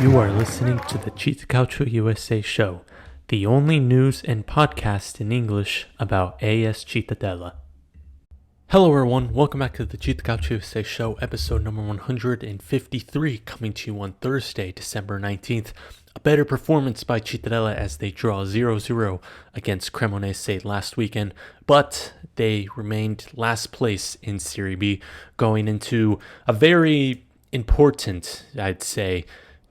You are listening to the CittaCalcioUsa show, the only news and podcast in English about AS Cittadella. Hello everyone, welcome back to the CittaCalcioUsa show, episode number 153, coming to you on Thursday, December 19th. A better performance by Cittadella as they draw 0-0 against Cremonese last weekend, but they remained last place in Serie B, going into a very important, I'd say,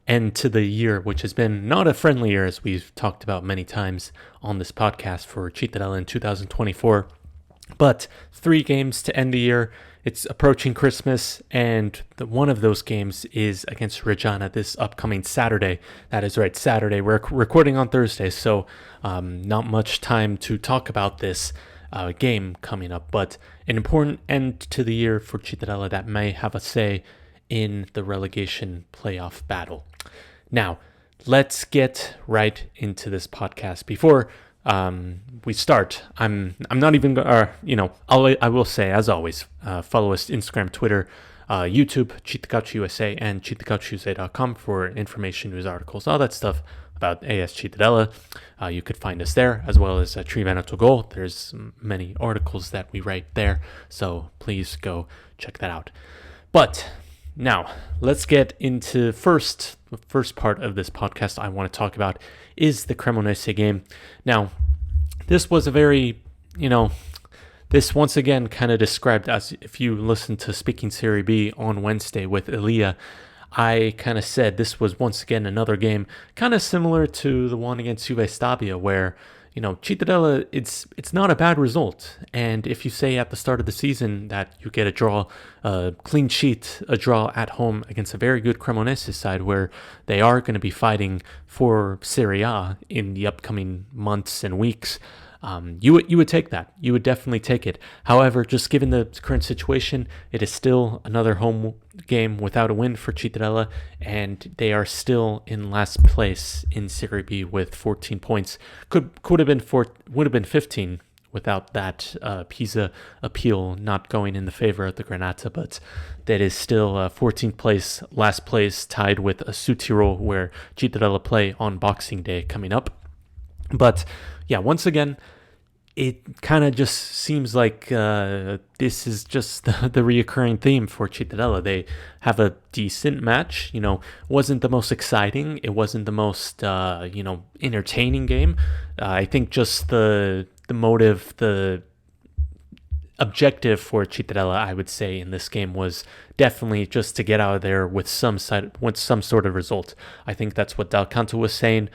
end to the year, which has been not a friendly year, as we've talked about many times on this podcast for Cittadella in 2024. But 3 games to end the year. It's approaching Christmas, and one of those games is against Reggiana this upcoming Saturday. That is right, Saturday. We're recording on Thursday, so not much time to talk about this game coming up, but an important end to the year for Cittadella that may have a say in the relegation playoff battle. Now, let's get right into this podcast. Before we start, I'm not even I will say, as always, follow us Instagram, Twitter, YouTube, CittaCalcioUsa, and CittaCalcioUsa.com for information, news articles, all that stuff about AS Cittadella. You could find us there, as well as Triveno Goal. There's many articles that we write there, so please go check that out. But now, let's get into the first part of this podcast I want to talk about is the Cremonese game. Now, this was a very, this once again kind of described as, if you listen to Speaking Serie B on Wednesday with Elia, I kind of said this was once again another game kind of similar to the one against Juve Stabia where, Cittadella, it's not a bad result. And if you say at the start of the season that you get a draw, a clean sheet, a draw at home against a very good Cremonese side where they are going to be fighting for Serie A in the upcoming months and weeks, you would take that. You would definitely take it. However, just given the current situation, it is still another home game without a win for Cittadella, and they are still in last place in Serie B with 14 points. Would have been 15 without that Pisa appeal not going in the favor of the Granata, but that is still 14th place, last place, tied with Sudtirol, where Cittadella play on Boxing Day coming up. But yeah, once again, it kind of just seems like this is just the reoccurring theme for Cittadella. They have a decent match, wasn't the most exciting. It wasn't the most, entertaining game. I think just the motive, the objective for Cittadella, I would say, in this game was definitely just to get out of there with some sort of result. I think that's what Dal Canto was saying.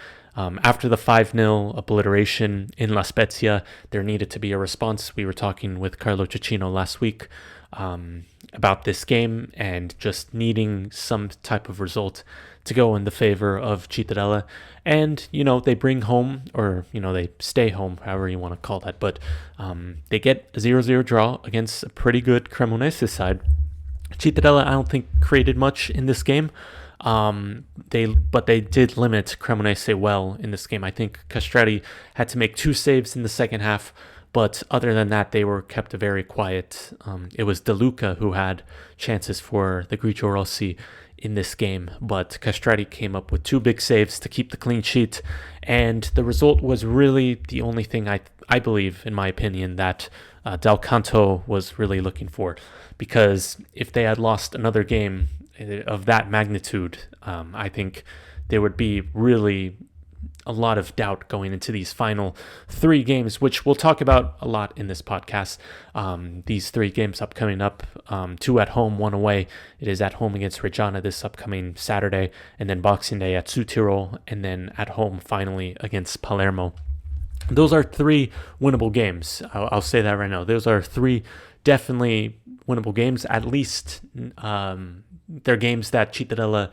After the 5-0 obliteration in La Spezia, there needed to be a response. We were talking with Carlo Cecchino last week about this game and just needing some type of result to go in the favor of Cittadella. And, they bring home, or, they stay home, however you want to call that. But they get a 0-0 draw against a pretty good Cremonese side. Cittadella, I don't think, created much in this game. But they did limit Cremonese well in this game. I think Castrati had to make 2 saves in the second half, but other than that, they were kept very quiet. It was De Luca who had chances for the Grigio Rossi in this game, but Castrati came up with 2 big saves to keep the clean sheet, and the result was really the only thing I believe, in my opinion, that Dal Canto was really looking for, because if they had lost another game of that magnitude, I think there would be really a lot of doubt going into these final 3 games, which we'll talk about a lot in this podcast. These 3 games upcoming up, 2 at home, 1 away. It is at home against Reggiana this upcoming Saturday, and then Boxing Day at Sudtirol, and then at home finally against Palermo. Those are 3 winnable games. I'll say that right now. Those are 3 definitely winnable games. At least they're games that Cittadella,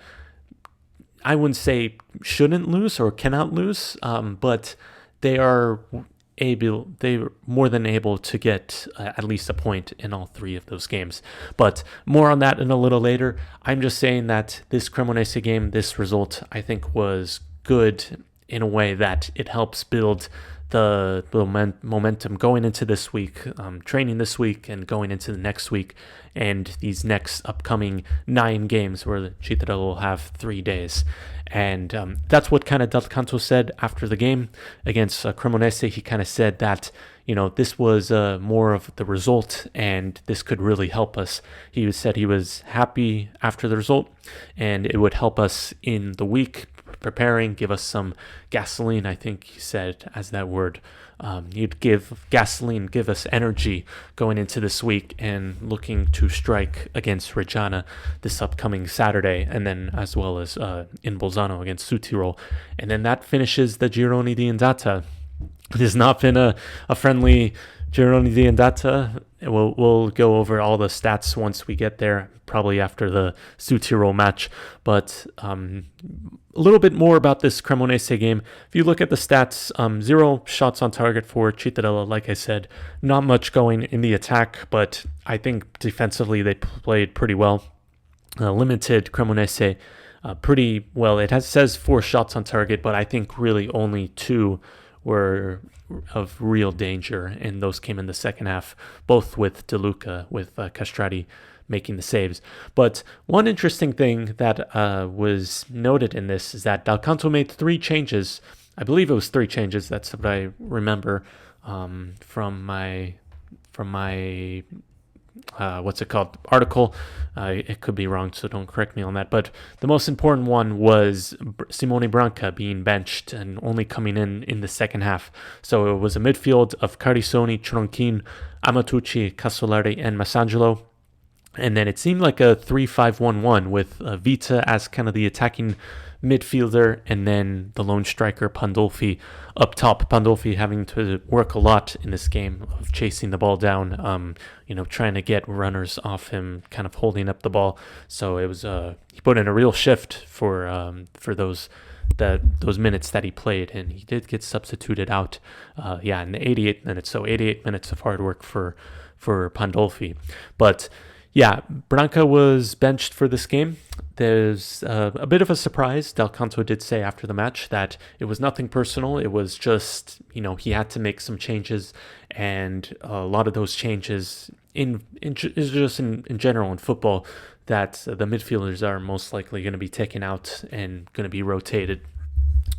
I wouldn't say shouldn't lose or cannot lose, but they're more than able to get at least a point in all 3 of those games. But more on that in a little later. I'm just saying that this Cremonese game, this result, I think was good in a way that it helps build momentum going into this week, training this week, and going into the next week, and these next upcoming 9 games where the Cittadella will have 3 days. And that's what kind of Dal Canto said after the game against Cremonese. He kind of said that, this was more of the result, and this could really help us. He said he was happy after the result, and it would help us in the week preparing, give us some gasoline, I think he said as that word. You'd give gasoline, give us energy going into this week and looking to strike against Reggiana this upcoming Saturday, and then as well as in Bolzano against Sudtirol. And then that finishes the Girone di Andata. It has not been a friendly Girone di Andata. We'll go over all the stats once we get there, probably after the Sudtirol match. But a little bit more about this Cremonese game. If you look at the stats, 0 shots on target for Cittadella. Like I said, not much going in the attack, but I think defensively they played pretty well. Limited Cremonese pretty well. It says 4 shots on target, but I think really only 2 were of real danger, and those came in the second half, both with De Luca, with Castrati making the saves. But one interesting thing that was noted in this is that Dal Canto made 3 changes. I believe it was 3 changes. That's what I remember from my article. It could be wrong, so don't correct me on that. But the most important one was Simone Branca being benched and only coming in the second half. So it was a midfield of Carisoni, Tronkin, Amatucci, Casolari, and Massangelo. And then it seemed like a 3-5-1-1 with Vita as kind of the attacking midfielder, and then the lone striker Pandolfi up top. Pandolfi having to work a lot in this game of chasing the ball down, trying to get runners off him, kind of holding up the ball. So it was he put in a real shift for those minutes that he played, and he did get substituted out in the 88 minutes. So 88 minutes of hard work for Pandolfi. But yeah, Branca was benched for this game. There's a bit of a surprise. Dal Canto did say after the match that it was nothing personal. It was just, he had to make some changes, and a lot of those changes in general in football, that the midfielders are most likely going to be taken out and going to be rotated.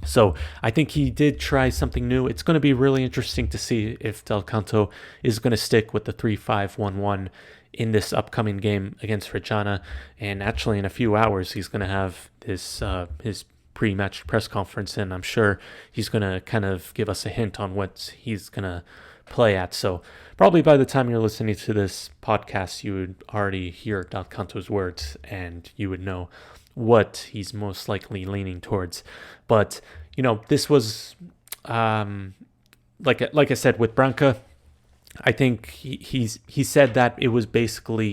So I think he did try something new. It's going to be really interesting to see if Dal Canto is going to stick with the 3-5-1-1 in this upcoming game against Reggiana. And actually in a few hours he's going to have this his pre-match press conference, and I'm sure he's going to kind of give us a hint on what he's going to play at. So probably by the time you're listening to this podcast, you would already hear Dal Canto's words and you would know what he's most likely leaning towards. But this was like I said with Branca, I think he said that it was basically,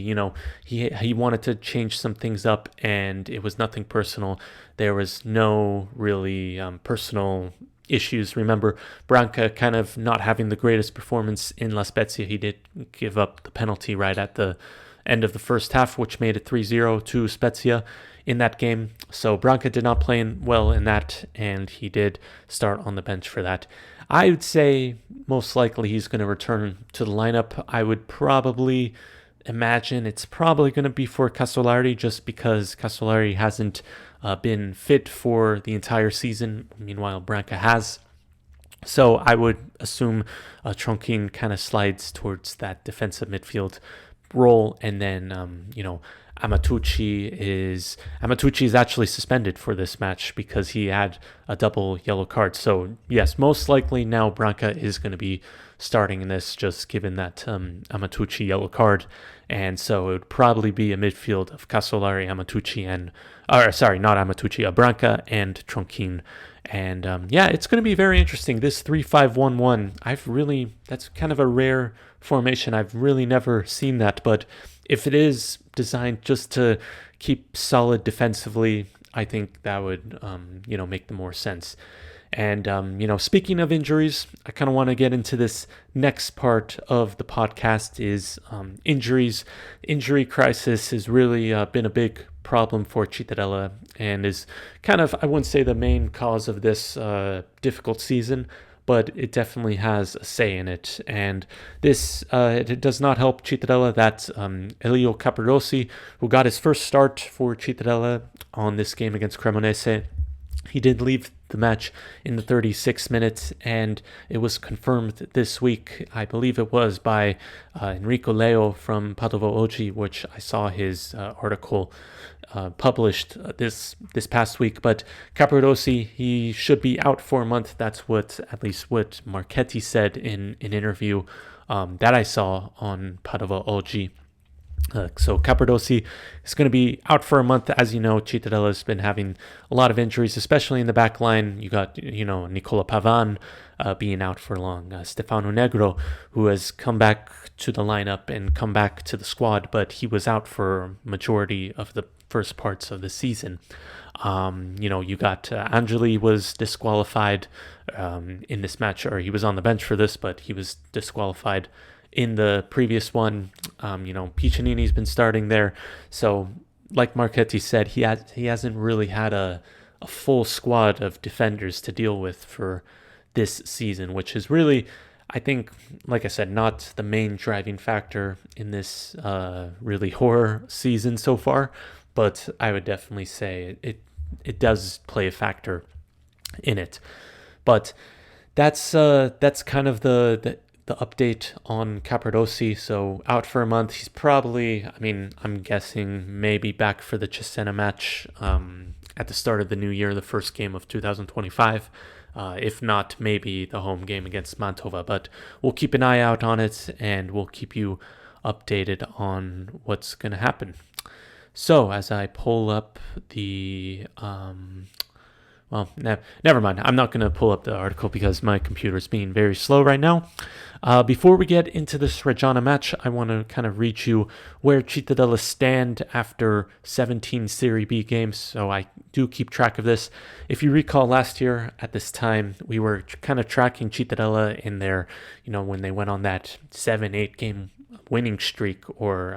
he wanted to change some things up, and it was nothing personal. There was no really personal issues. Remember, Branca kind of not having the greatest performance in La Spezia. He did give up the penalty right at the end of the first half, which made it 3-0 to Spezia in that game. So Branca did not play well in that, and he did start on the bench for that. I would say most likely he's going to return to the lineup. I would probably imagine it's probably going to be for Casolari, just because Casolari hasn't been fit for the entire season. Meanwhile, Branca has. So I would assume Tronkin kind of slides towards that defensive midfield role, and then Amatucci is actually suspended for this match because he had a double yellow card. So yes, most likely now Branca is going to be starting in this, just given that Amatucci yellow card. And so it would probably be a midfield of Casolari, Amatucci, Branca and Tronkin. And it's going to be very interesting. This 3-5-1-1, that's kind of a rare formation. I've really never seen that, but if it is designed just to keep solid defensively, I think that would, make the more sense. And, speaking of injuries, I kind of want to get into this next part of the podcast is injuries. Injury crisis has really been a big problem for Cittadella and is kind of, I wouldn't say the main cause of this difficult season, but it definitely has a say in it. And this it does not help Cittadella that Elio Capirossi, who got his first start for Cittadella on this game against Cremonese, he did leave the match in the 36 minutes, and it was confirmed this week, I believe it was, by Enrico Leo from Padova Oggi, which I saw his article published this past week. But Capirossi, he should be out for a month. That's at least what Marchetti said in an interview that I saw on Padova Oggi. So Capirossi is going to be out for a month. As you know, Cittadella has been having a lot of injuries, especially in the back line. You got, Nicola Pavan being out for long. Stefano Negro, who has come back to the lineup and come back to the squad, but he was out for majority of the first parts of the season. You got Angeli was disqualified in this match, or he was on the bench for this, but he was disqualified in the previous one. Piccinini's been starting there. So, like Marchetti said, he hasn't really had a full squad of defenders to deal with for this season, which is really, I think, like I said, not the main driving factor in this really horror season so far. But I would definitely say it does play a factor in it. But that's kind of the update on Capirossi. So out for a month. He's probably, I'm guessing maybe back for the Cesena match at the start of the new year, the first game of 2025. If not, maybe the home game against Mantova. But we'll keep an eye out on it, and we'll keep you updated on what's going to happen. So as I pull up the never mind. I'm not going to pull up the article because my computer is being very slow right now. Before we get into this Reggiana match, I want to kind of read you where Cittadella stand after 17 Serie B games. So I do keep track of this. If you recall last year at this time, we were kind of tracking Cittadella in their, when they went on that 7-8 game winning streak, or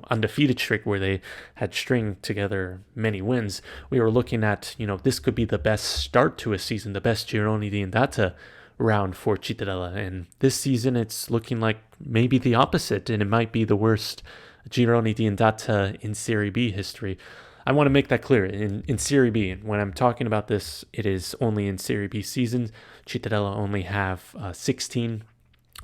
undefeated streak, where they had stringed together many wins. We were looking at, this could be the best start to a season, the best Gironi di Andata round for Cittadella, and this season it's looking like maybe the opposite, and it might be the worst Gironi di Andata in Serie B history. I want to make that clear. In Serie B, when I'm talking about this, it is only in Serie B seasons. Cittadella only have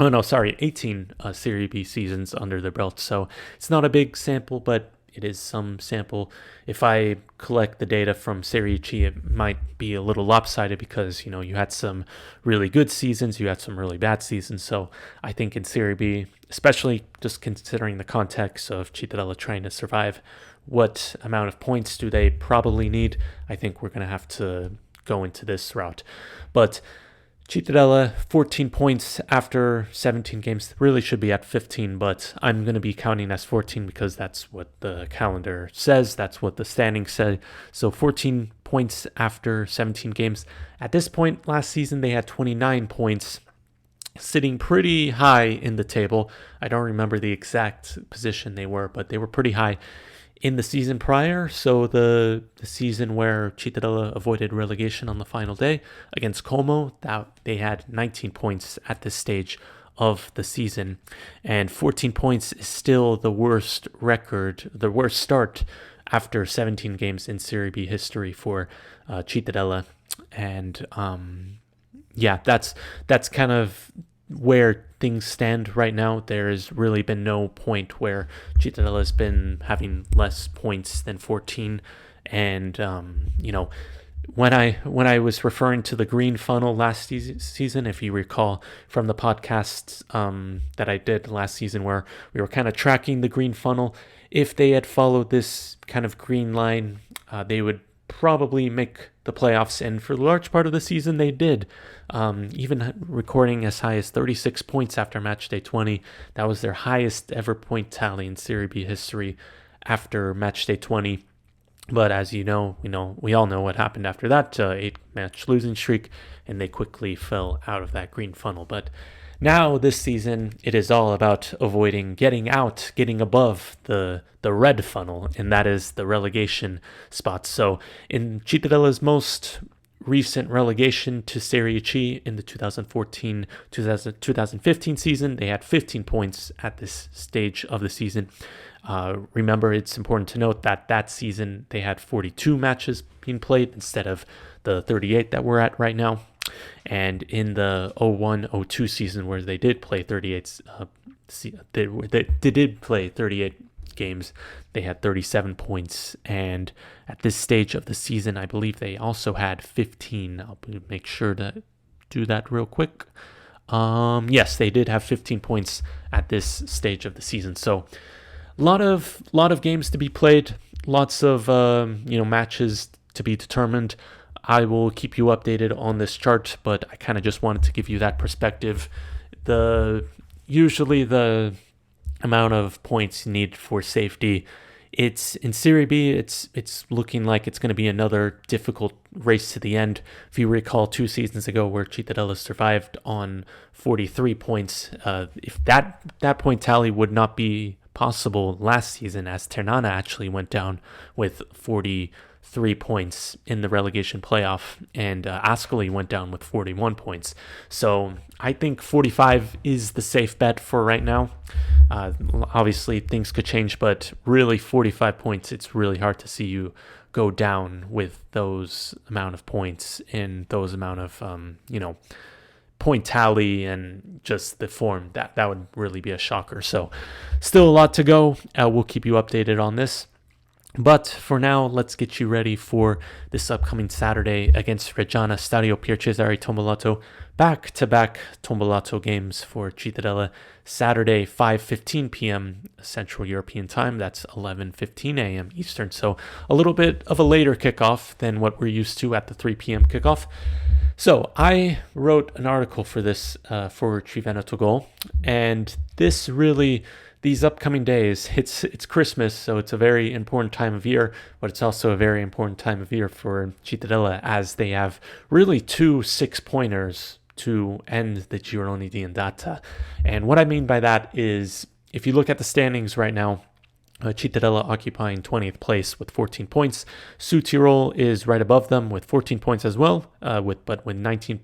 18 Serie B seasons under their belt. So it's not a big sample, but it is some sample. If I collect the data from Serie C, it might be a little lopsided because, you had some really good seasons, you had some really bad seasons. So I think in Serie B, especially just considering the context of Cittadella trying to survive, what amount of points do they probably need? I think we're going to have to go into this route. But Cittadella, 14 points after 17 games. Really should be at 15, but I'm going to be counting as 14 because that's what the calendar says. That's what the standings say. So 14 points after 17 games. At this point last season, they had 29 points, sitting pretty high in the table. I don't remember the exact position they were, but they were pretty high in the season prior. So the season where Cittadella avoided relegation on the final day against Como, that they had 19 points at this stage of the season, and 14 points is still the worst record, the worst start after 17 games in Serie B history for Cittadella. And that's kind of where things stand right now. There has really been no point where Cittadella has been having less points than 14. And when I was referring to the green funnel last season, if you recall from the podcast that I did last season, where we were kind of tracking the green funnel, if they had followed this kind of green line, they would probably make the playoffs, and for a large part of the season they did, even recording as high as 36 points after match day 20. That was their highest ever point tally in Serie B history after match day 20. But as we all know what happened after that 8-match losing streak, and they quickly fell out of that green funnel. But now this season, it is all about avoiding getting above the red funnel, and that is the relegation spots. So in Cittadella's most recent relegation to Serie C in the 2014-2015 season. They had 15 points at this stage of the season. Remember, it's important to note that that season they had 42 matches being played instead of the 38 that we're at right now. And in the 01-02 season, where they did play 38, they did play 38 games, they had 37 points. And at this stage of the season, I believe they also had 15. I'll make sure to do that real quick. Yes, they did have 15 points at this stage of the season. So a lot of games to be played, lots of matches to be determined. I will keep you updated on this chart, but I kind of just wanted to give you that perspective. Usually the amount of points you need for safety, it's in Serie B, it's looking like it's going to be another difficult race to the end. If you recall 2 seasons ago where Cittadella survived on 43 points, if that point tally would not be possible last season, as Ternana actually went down with 43 points in the relegation playoff, and Ascoli went down with 41 points. So I think 45 is the safe bet for right now. Obviously, things could change, but really 45 points, it's really hard to see you go down with those amount of points and those amount of, point tally and just the form. That would really be a shocker. So still a lot to go. We'll keep you updated on this. But for now, let's get you ready for this upcoming Saturday against Reggiana, Stadio Pier Cesare Tombolato. Back-to-back Tombolato games for Cittadella. Saturday, 5:15 p.m. Central European Time. That's 11:15 a.m. Eastern. So a little bit of a later kickoff than what we're used to at the 3 p.m. kickoff. So I wrote an article for this for Triveneto Goal, and these upcoming days, it's Christmas, so it's a very important time of year, but it's also a very important time of year for Cittadella, as they have really 2 6-pointers to end the Gironi di Andata. And what I mean by that is, if you look at the standings right now, Cittadella occupying 20th place with 14 points. Sudtirol is right above them with 14 points as well, with 19th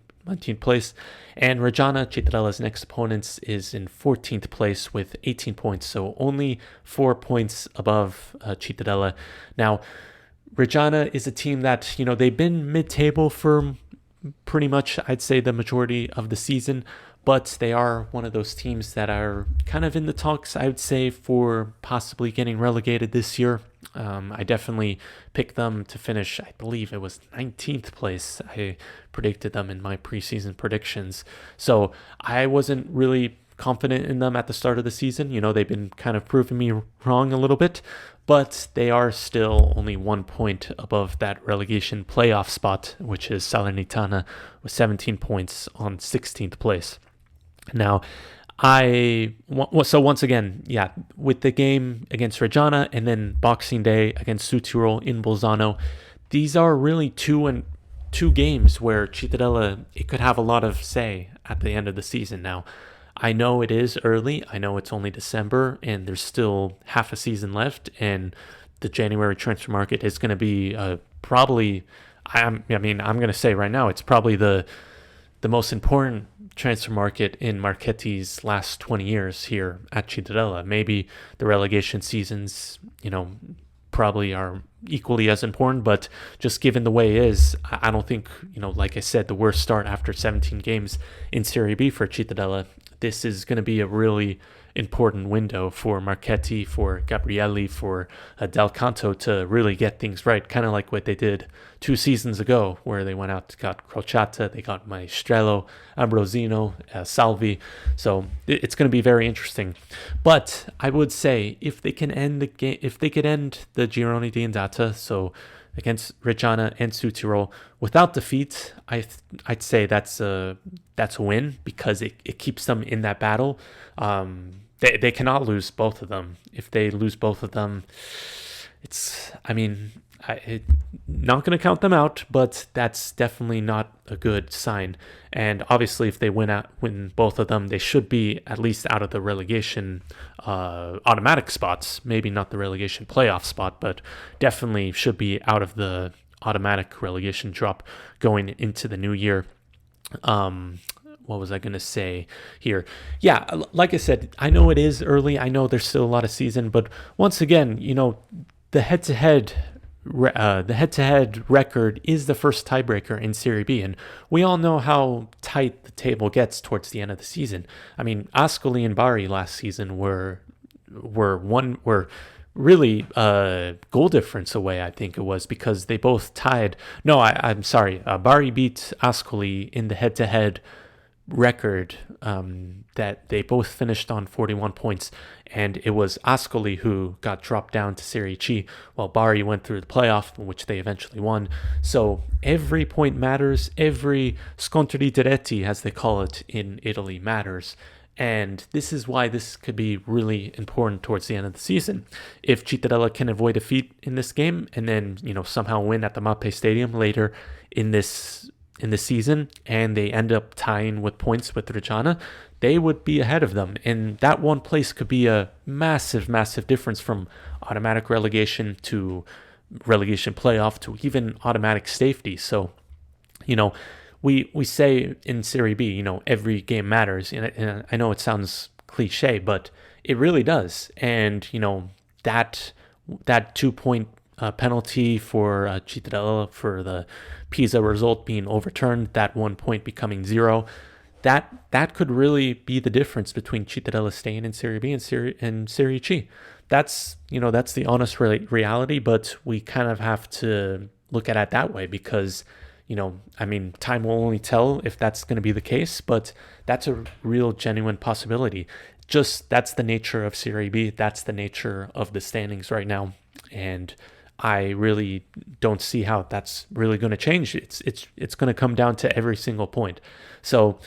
place. And Reggiana, Cittadella's next opponents, is in 14th place with 18 points, so only 4 points above Cittadella. Now, Reggiana is a team that, they've been mid-table for pretty much, I'd say, the majority of the season, but they are one of those teams that are kind of in the talks, I would say, for possibly getting relegated this year. I definitely picked them to finish, I believe it was 19th place. I predicted them in my preseason predictions. So I wasn't really confident in them at the start of the season. They've been kind of proving me wrong a little bit, but they are still only 1 point above that relegation playoff spot, which is Salernitana with 17 points on 16th place. Now, so once again, with the game against Reggiana and then Boxing Day against Sudtirol in Bolzano, these are really two games where Cittadella, it could have a lot of say at the end of the season. Now, I know it is early. I know it's only December and there's still half a season left, and the January transfer market is going to be probably, I'm going to say right now, it's probably the most important transfer market in Marchetti's last 20 years here at Cittadella. Maybe the relegation seasons, probably are equally as important, but just given the way it is, I don't think, like I said, the worst start after 17 games in Serie B for Cittadella, this is going to be a really important window for Marchetti, for Gabrielli, for Del Canto to really get things right, kind of like what they did 2 seasons ago, where they went out, got Crociata, they got Maestrello, Ambrosino, Salvi. So it's going to be very interesting. But I would say if they can end the game, if they could end the Gironi di Andata, so against Reggiana and Sudtirol without defeat, I'd say that's a win, because it keeps them in that battle. They cannot lose both of them. If they lose both of them, not going to count them out, but that's definitely not a good sign. And obviously, if they win both of them, they should be at least out of the relegation automatic spots. Maybe not the relegation playoff spot, but definitely should be out of the automatic relegation drop going into the new year. What was I going to say here? Yeah, like I said, I know it is early. I know there's still a lot of season, but once again, the head-to-head record is the first tiebreaker in Serie B, and we all know how tight the table gets towards the end of the season. I mean, Ascoli and Bari last season were really goal difference away, I think it was, because they both tied. No, I'm sorry. Bari beat Ascoli in the head-to-head record, that they both finished on 41 points, and it was Ascoli who got dropped down to Serie C, while Bari went through the playoff, which they eventually won. So every point matters. Every scontri diretti, as they call it in Italy, matters. And this is why this could be really important towards the end of the season. If Cittadella can avoid defeat in this game and then, somehow win at the Mappe Stadium later in this season, and they end up tying with points with Reggiana, they would be ahead of them. And that one place could be a massive, massive difference from automatic relegation to relegation playoff to even automatic safety. So, we say in Serie B, every game matters. And I know it sounds cliche, but it really does. And, that 2-point penalty for Cittadella for the Pisa result being overturned, that 1 point becoming 0, that could really be the difference between Cittadella staying in Serie B and Serie C. That's the honest reality, but we kind of have to look at it that way because time will only tell if that's going to be the case, but that's a real genuine possibility. Just that's the nature of Serie B. That's the nature of the standings right now. And I really don't see how that's really going to change. It's going to come down to every single point. So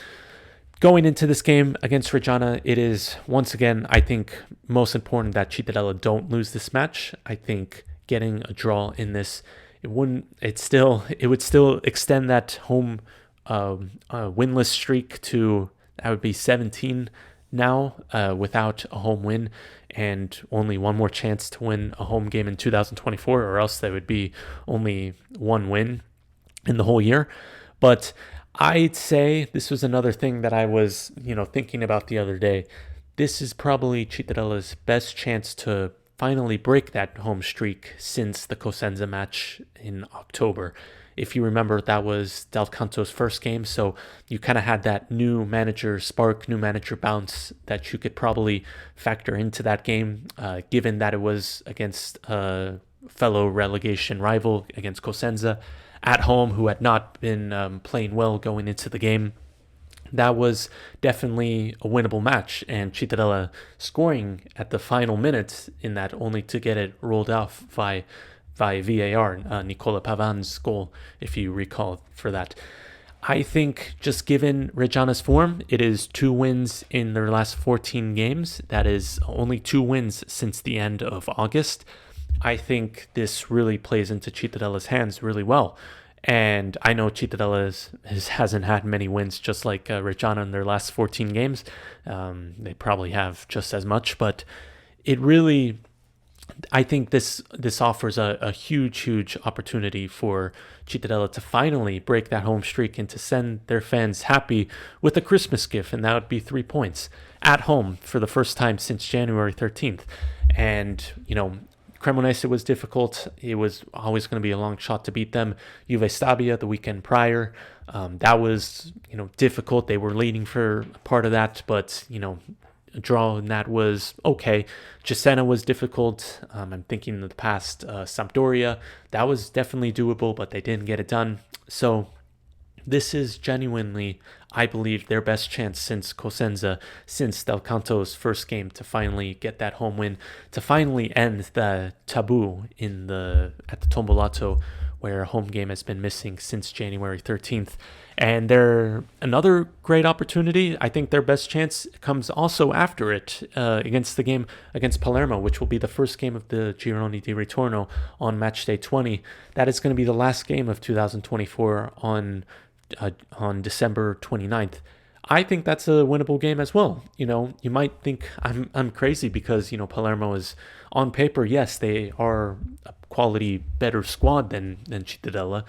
going into this game against Reggiana, it is, once again, I think most important that Cittadella don't lose this match. I think getting a draw in this, it would still extend that home winless streak to, that would be 17 now, without a home win, and only one more chance to win a home game in 2024, or else there would be only one win in the whole year. But I'd say this was another thing that I was, thinking about the other day. This is probably Cittadella's best chance to finally break that home streak since the Cosenza match in October. If you remember, that was Del Canto's first game, so you kind of had that new manager spark, new manager bounce that you could probably factor into that game, given that it was against a fellow relegation rival, against Cosenza at home, who had not been playing well going into the game. That was definitely a winnable match, and Cittadella scoring at the final minutes in that, only to get it rolled off by VAR, Nicola Pavan's goal, if you recall for that. I think just given Reggiana's form, it is 2 wins in their last 14 games. That is only 2 wins since the end of August. I think this really plays into Cittadella's hands really well. And I know Cittadella hasn't had many wins, just like Reggiana in their last 14 games. They probably have just as much, but it really, I think this offers a huge opportunity for Cittadella to finally break that home streak and to send their fans happy with a Christmas gift, and that would be 3 points at home for the first time since January 13th. And, Cremonese was difficult. It was always going to be a long shot to beat them. Juve Stabia the weekend prior, that was, difficult. They were leading for part of that, but, a draw in that was okay. Cesena was difficult. I'm thinking of the past, Sampdoria. That was definitely doable, but they didn't get it done. So this is genuinely, I believe, their best chance since Cosenza, since Del Canto's first game, to finally get that home win, to finally end the taboo at the Tombolato, where a home game has been missing since January 13th. And they're another great opportunity. I think their best chance comes also after it, against the game against Palermo, which will be the first game of the Gironi di Ritorno on match day 20. That is going to be the last game of 2024 on December 29th. I think that's a winnable game as well. You might think I'm crazy because, Palermo is, on paper, yes, they are quality better squad than Cittadella.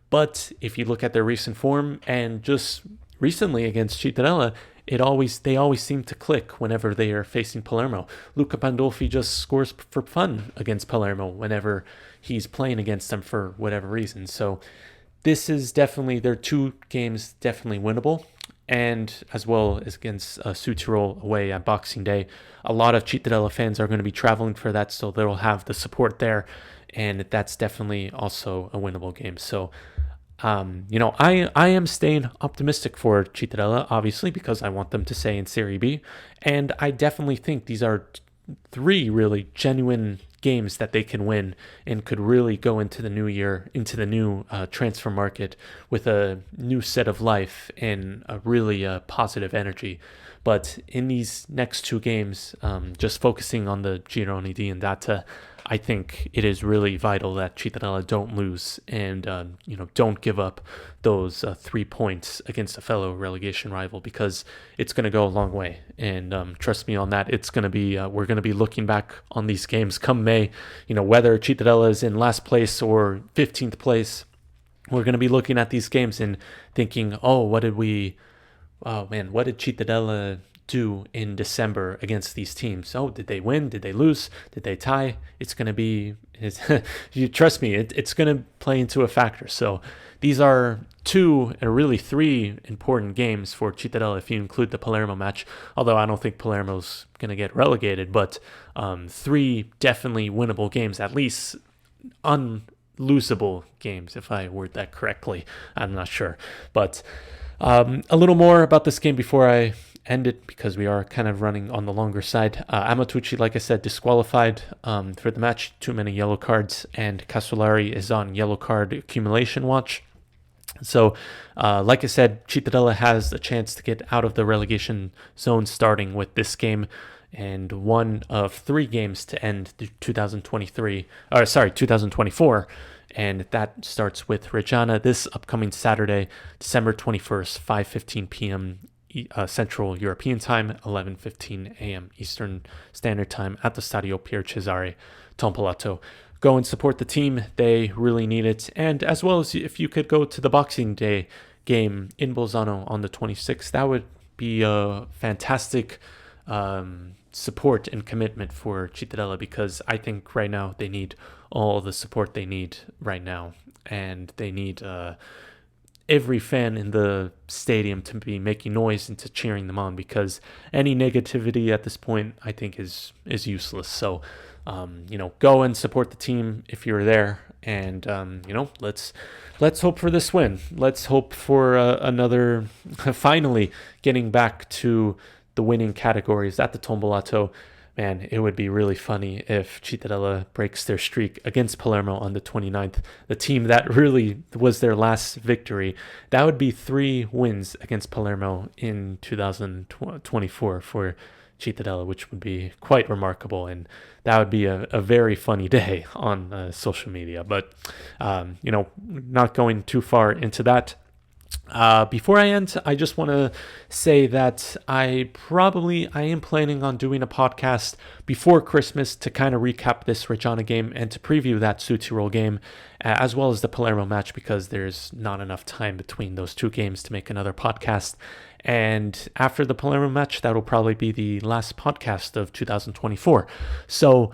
But if you look at their recent form and just recently against Cittadella, they always seem to click whenever they are facing Palermo. Luca Pandolfi just scores for fun against Palermo whenever he's playing against them for whatever reason. So this is definitely, their two games definitely winnable. And as well as against Sudtirol away at Boxing Day. A lot of Cittadella fans are going to be traveling for that, so they'll have the support there. And that's definitely also a winnable game. So I am staying optimistic for Cittadella, obviously, because I want them to stay in Serie B. And I definitely think these are three really genuine games that they can win and could really go into the new year, into the new transfer market with a new set of life and a really positive energy. But in these next two games, just focusing on the Gironi di Andata, I think it is really vital that Cittadella don't lose and don't give up those 3 points against a fellow relegation rival, because it's going to go a long way. And trust me on that, it's going to be we're going to be looking back on these games come May. Whether Cittadella is in last place or 15th place, we're going to be looking at these games and thinking, what did Cittadella do in December against these teams? Did they win? Did they lose? Did they tie? It's going to be, you trust me, it's going to play into a factor. So these are two, or really three, important games for Cittadella if you include the Palermo match, although I don't think Palermo's going to get relegated, but three definitely winnable games, at least unlosable games, if I word that correctly. I'm not sure. But a little more about this game before I end it, because we are kind of running on the longer side. Amatucci, like I said, disqualified for the match, too many yellow cards, and Casolari is on yellow card accumulation watch. So, like I said, Cittadella has a chance to get out of the relegation zone starting with this game, and one of three games to end 2024. And that starts with Reggiana this upcoming Saturday, December 21st, 5:15 p.m. Central European Time, 11:15 a.m. Eastern Standard Time at the Stadio Pier Cesare Tompolato. Go and support the team. They really need it. And as well as if you could go to the Boxing Day game in Bolzano on the 26th, that would be a fantastic support and commitment for Cittadella, because I think right now they need all the support they need right now. And they need every fan in the stadium to be making noise and to cheering them on, because any negativity at this point I think is useless. So go and support the team if you're there, and let's hope for this win. Let's hope for another finally getting back to the winning categories at the Tombolato. Man, it would be really funny if Cittadella breaks their streak against Palermo on the 29th, the team that really was their last victory. That would be 3 wins against Palermo in 2024 for Cittadella, which would be quite remarkable, and that would be a very funny day on social media. But, not going too far into that. Before I end, I just want to say that I am planning on doing a podcast before Christmas to kind of recap this Reggiana game and to preview that Sudtirol game, as well as the Palermo match, because there's not enough time between those two games to make another podcast. And after the Palermo match, that'll probably be the last podcast of 2024. So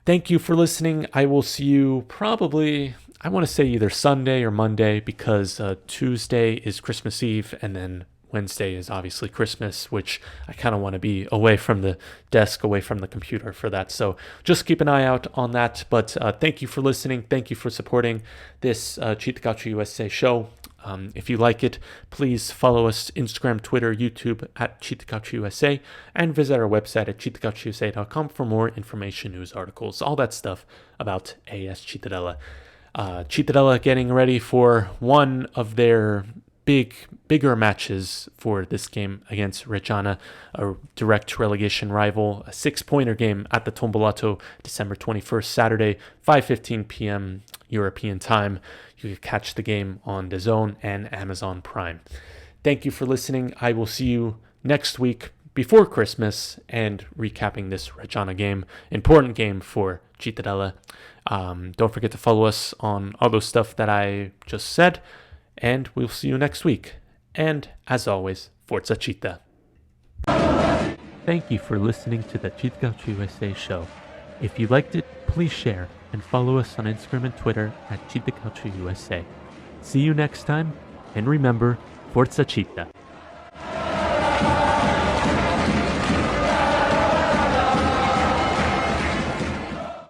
thank you for listening. I will see you probably, I want to say either Sunday or Monday, because Tuesday is Christmas Eve, and then Wednesday is obviously Christmas, which I kind of want to be away from the desk, away from the computer for that. So just keep an eye out on that. But thank you for listening. Thank you for supporting this CittaCalcioUsa show. If you like it, please follow us Instagram, Twitter, YouTube at CittaCalcioUsa, and visit our website at CittaCalcioUsa.com for more information, news, articles, all that stuff about AS Cittadella. Cittadella getting ready for one of their bigger matches for this game against Reggiana, a direct relegation rival, a 6-pointer game at the Tombolato, December 21st, Saturday, 5:15 p.m. European time. You can catch the game on DAZN and Amazon Prime. Thank you for listening. I will see you next week, before Christmas and recapping this Reggiana game, important game for Cittadella. Don't forget to follow us on all those stuff that I just said, and we'll see you next week. And as always, Forza Città. Thank you for listening to the CittaCalcioUsa show. If you liked it, please share and follow us on Instagram and Twitter at CittaCalcioUsa. See you next time, and remember, Forza Città.